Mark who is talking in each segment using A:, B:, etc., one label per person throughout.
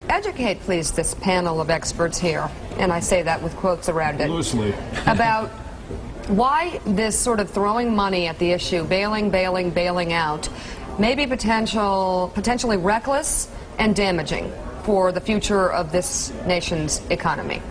A: Educate, please, this panel of experts here, and I say that with quotes around it,
B: loosely,
A: about why this sort of throwing money at the issue, bailing out, may be potentially reckless and damaging for the future of this nation's economy.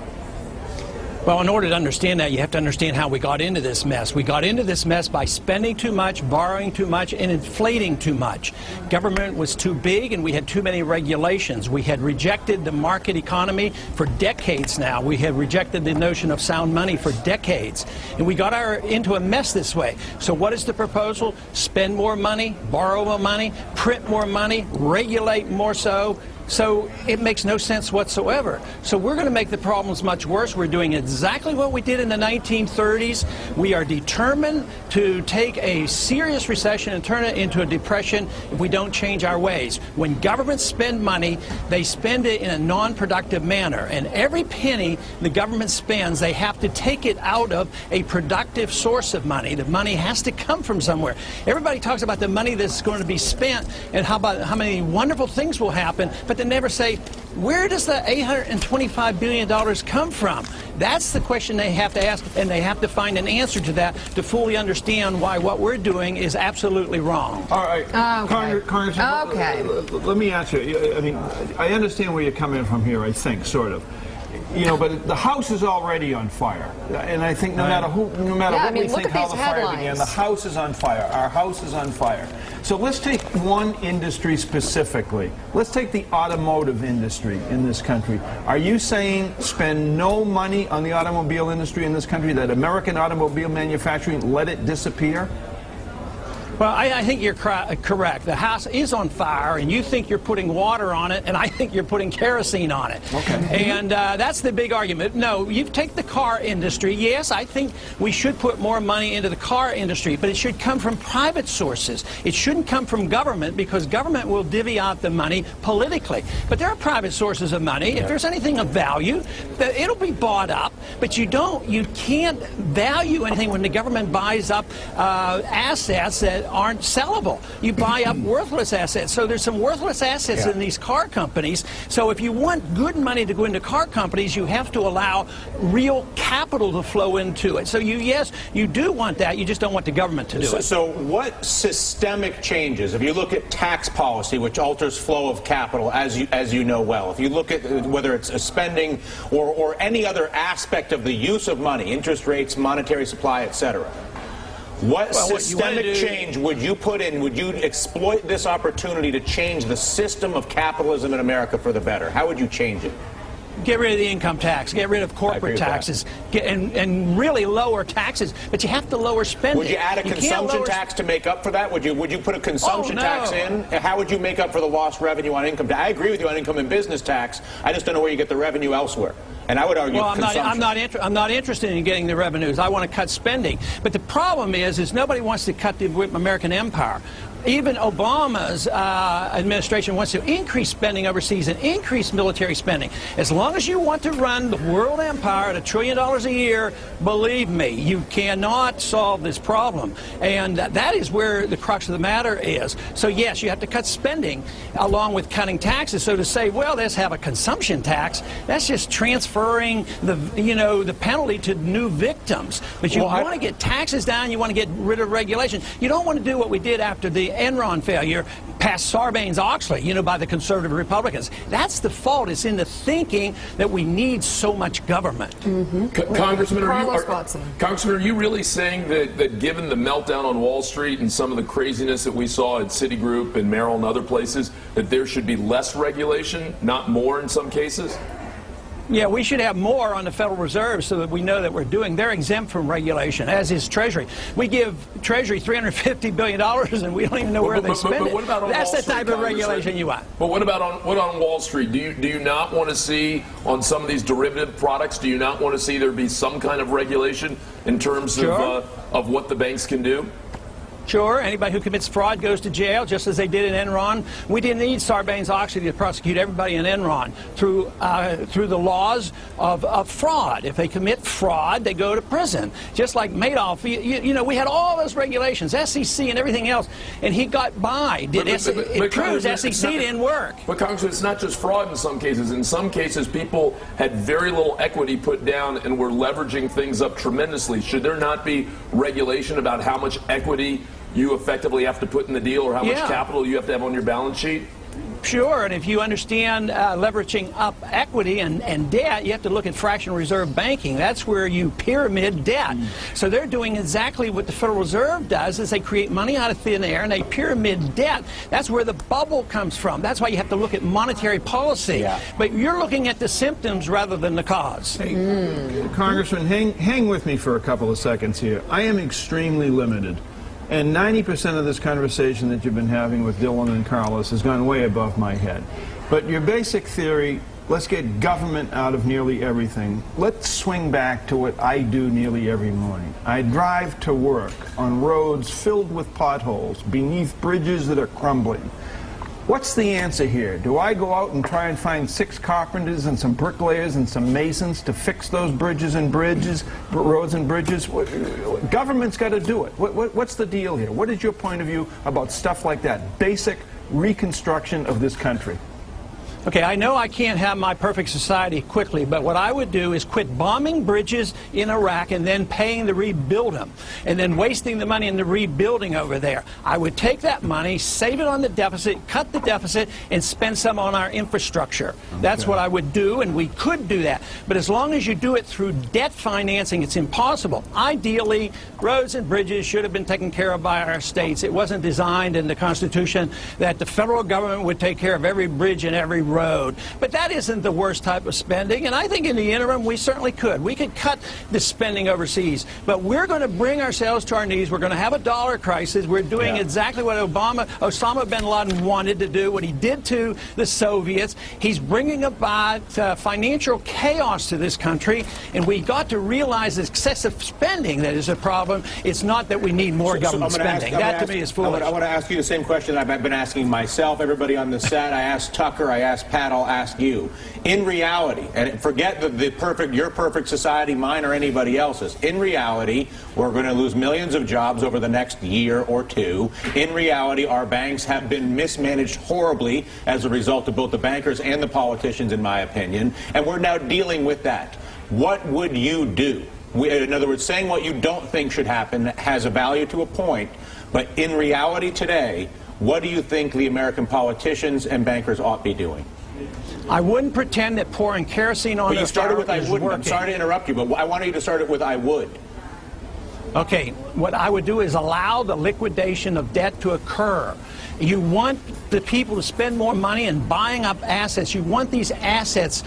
C: Well, in order to understand that, you have to understand how we got into this mess. We got into this mess by spending too much, borrowing too much, and inflating too much. Government was too big, and we had too many regulations. We had rejected the market economy for decades now. We had rejected the notion of sound money for decades. And we got into a mess this way. So what is the proposal? Spend more money, borrow more money, print more money, regulate more so. So it makes no sense whatsoever. So we're going to make the problems much worse. We're doing exactly what we did in the 1930s. We are determined to take a serious recession and turn it into a depression if we don't change our ways. When governments spend money, they spend it in a non-productive manner. And every penny the government spends, they have to take it out of a productive source of money. The money has to come from somewhere. Everybody talks about the money that's going to be spent and how many wonderful things will happen, but they never say, where does the $825 billion come from? That's the question they have to ask, and they have to find an answer to that to fully understand why what we're doing is absolutely wrong.
B: All right, Congressman, let me answer. I mean, I understand where you're coming from here, I think, sort of. You know, but the House is already on fire, and I think no matter what we think how the fire began, the House is on fire. Our House is on fire. So let's take one industry specifically. Let's take the automotive industry in this country. Are you saying spend no money on the automobile industry in this country, that American automobile manufacturing, let it disappear?
C: Well, I think you're correct. The House is on fire, and you think you're putting water on it, and I think you're putting kerosene on it.
B: Okay.
C: And that's the big argument. No, you take the car industry. Yes, I think we should put more money into the car industry, but it should come from private sources. It shouldn't come from government, because government will divvy out the money politically. But there are private sources of money. If there's anything of value, it'll be bought up. But you can't value anything when the government buys up assets that aren't sellable. You buy up worthless assets. So there's some worthless assets in these car companies. So if you want good money to go into car companies, you have to allow real capital to flow into it. So yes, you do want that. You just don't want the government to do it.
D: So what systemic changes, if you look at tax policy, which alters flow of capital, as you know well, if you look at whether it's spending or any other aspect of the use of money, interest rates, monetary supply, etc., what systemic change would you put in? Would you exploit this opportunity to change the system of capitalism in America for the better? How would you change it?
C: Get rid of the income tax, get rid of corporate taxes, and really lower taxes. But you have to lower spending.
D: Would you add a consumption tax to make up for that? Would you put a consumption tax in? How would you make up for the lost revenue on income tax? I agree with you on income and business tax. I just don't know where you get the revenue elsewhere. And I would argue
C: I'm not interested in getting the revenues. I want to cut spending. But the problem is nobody wants to cut the American empire. Even Obama's administration wants to increase spending overseas and increase military spending. As long as you want to run the world empire at $1 trillion a year, believe me, you cannot solve this problem. And that is where the crux of the matter is. So yes, you have to cut spending along with cutting taxes. So to say, well, let's have a consumption tax, that's just transferring the penalty to new victims. But you want to get taxes down, you want to get rid of regulation. You don't want to do what we did after the Enron failure, passed Sarbanes-Oxley, by the conservative Republicans. That's the fault. It's in the thinking that we need so much government.
E: Congressman, are you really saying that given the meltdown on Wall Street and some of the craziness that we saw at Citigroup and Merrill and other places, that there should be less regulation, not more in some cases?
C: Yeah, we should have more on the Federal Reserve so that we know that we're doing. They're exempt from regulation, as is Treasury. We give Treasury $350 billion, and we don't even know where they spend it. That's the type of regulation you want.
E: But what on Wall Street? Do you not want to see on some of these derivative products? Do you not want to see there be some kind of regulation in terms of what the banks can do?
C: Sure, anybody who commits fraud goes to jail, just as they did in Enron. We didn't need Sarbanes-Oxley to prosecute everybody in Enron through the laws of fraud. If they commit fraud, they go to prison. Just like Madoff, you know, we had all those regulations, SEC and everything else, and he got by. It proves SEC didn't work.
E: But Congressman, it's not just fraud in some cases. In some cases, people had very little equity put down and were leveraging things up tremendously. Should there not be regulation about how much equity you effectively have to put in the deal, or how much capital you have to have on your balance sheet?
C: Sure, and if you understand leveraging up equity and debt, you have to look at fractional reserve banking. That's where you pyramid debt. So they're doing exactly what the Federal Reserve does, is they create money out of thin air and they pyramid debt. That's where the bubble comes from. That's why you have to look at monetary policy. But you're looking at the symptoms rather than the cause.
B: Hey, Congressman, hang with me for a couple of seconds here. I am extremely limited. And 90% of this conversation that you've been having with Dylan and Carlos has gone way above my head. But your basic theory, let's get government out of nearly everything. Let's swing back to what I do nearly every morning. I drive to work on roads filled with potholes, beneath bridges that are crumbling. What's the answer here? Do I go out and try and find 6 carpenters and some bricklayers and some masons to fix those roads and bridges? Government's got to do it. What's the deal here? What is your point of view about stuff like that? Basic reconstruction of this country.
C: Okay, I know I can't have my perfect society quickly, but what I would do is quit bombing bridges in Iraq and then paying to rebuild them, and then wasting the money in the rebuilding over there. I would take that money, save it on the deficit, cut the deficit, and spend some on our infrastructure. That's what I would do, and we could do that. But as long as you do it through debt financing, it's impossible. Ideally, roads and bridges should have been taken care of by our states. It wasn't designed in the Constitution that the federal government would take care of every bridge and every road. But that isn't the worst type of spending, and I think in the interim we certainly could. We could cut the spending overseas, but we're going to bring ourselves to our knees. We're going to have a dollar crisis. We're doing exactly what Osama bin Laden wanted to do, what he did to the Soviets. He's bringing about financial chaos to this country, and we got to realize excessive spending that is a problem. It's not that we need more government spending. That to me is foolish.
D: I want to ask you the same question I've been asking myself, everybody on the set. I asked Tucker, I asked Pat, I'll ask you. In reality, and forget your perfect society, mine or anybody else's, in reality, we're going to lose millions of jobs over the next year or two. In reality, our banks have been mismanaged horribly as a result of both the bankers and the politicians, in my opinion, and we're now dealing with that. What would you do? In other words, saying what you don't think should happen has a value to a point, but in reality today, what do you think the American politicians and bankers ought to be doing?
C: I wouldn't pretend that pouring kerosene on
D: you started with I wouldn't.
C: Working.
D: I'm sorry to interrupt you, but I wanted you to start it with I would.
C: Okay, what I would do is allow the liquidation of debt to occur. You want the people to spend more money in buying up assets. You want these assets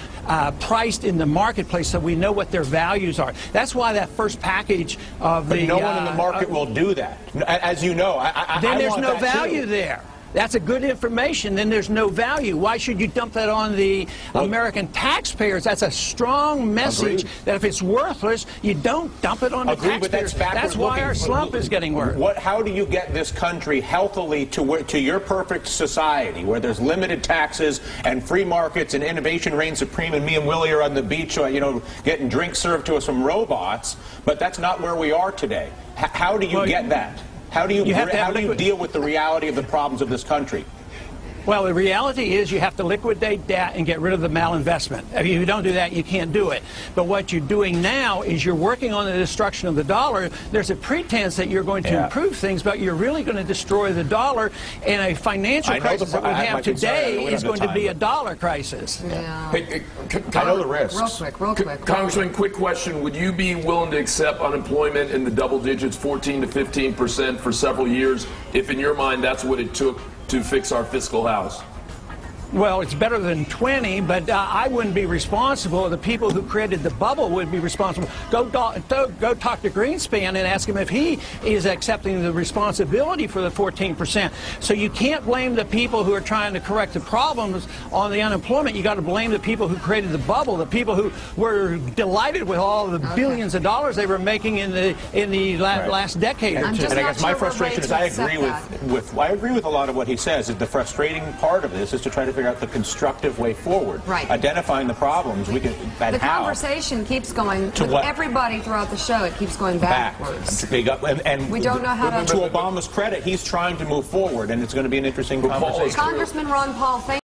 C: priced in the marketplace so we know what their values are. That's why that first package of
D: but no one in the market will do that. As you know,
C: then there's no value there. That's a good information, then there's no value. Why should you dump that on the American taxpayers? That's a strong message that if it's worthless, you don't dump it on the taxpayers.
D: But
C: that's why our slump is getting worse.
D: How do you get this country healthily to your perfect society where there's limited taxes and free markets and innovation reigns supreme and me and Willie are on the beach, getting drinks served to us from robots, but that's not where we are today. How do you get that? How do you deal with the reality of the problems of this country?
C: Well, the reality is you have to liquidate debt and get rid of the malinvestment. If you don't do that, you can't do it. But what you're doing now is you're working on the destruction of the dollar. There's a pretense that you're going to improve things, but you're really going to destroy the dollar. And a financial crisis that we have today is going to be a dollar crisis.
A: Yeah.
E: Hey,
D: I know the risks.
A: Real quick.
E: Congressman, quick question. Would you be willing to accept unemployment in the double digits, 14 to 15% for several years, if in your mind that's what it took to fix our fiscal house?
C: Well, it's better than 20, but I wouldn't be responsible. The people who created the bubble would be responsible. Go talk to Greenspan and ask him if he is accepting the responsibility for the 14%. So you can't blame the people who are trying to correct the problems on the unemployment. You got to blame the people who created the bubble, the people who were delighted with all the billions of dollars they were making in the last decade or two.
D: And I guess my frustration is I agree with a lot of what he says. The frustrating part of this is to try to figure out the constructive way forward.
A: Right.
D: Identifying the problems we can and
A: the
D: how.
A: conversation keeps going with everybody throughout the show. It keeps going backwards.
D: And
A: we don't know how to
D: Obama's credit, he's trying to move forward, and it's going to be an interesting conversation.
A: Congressman Ron Paul, thank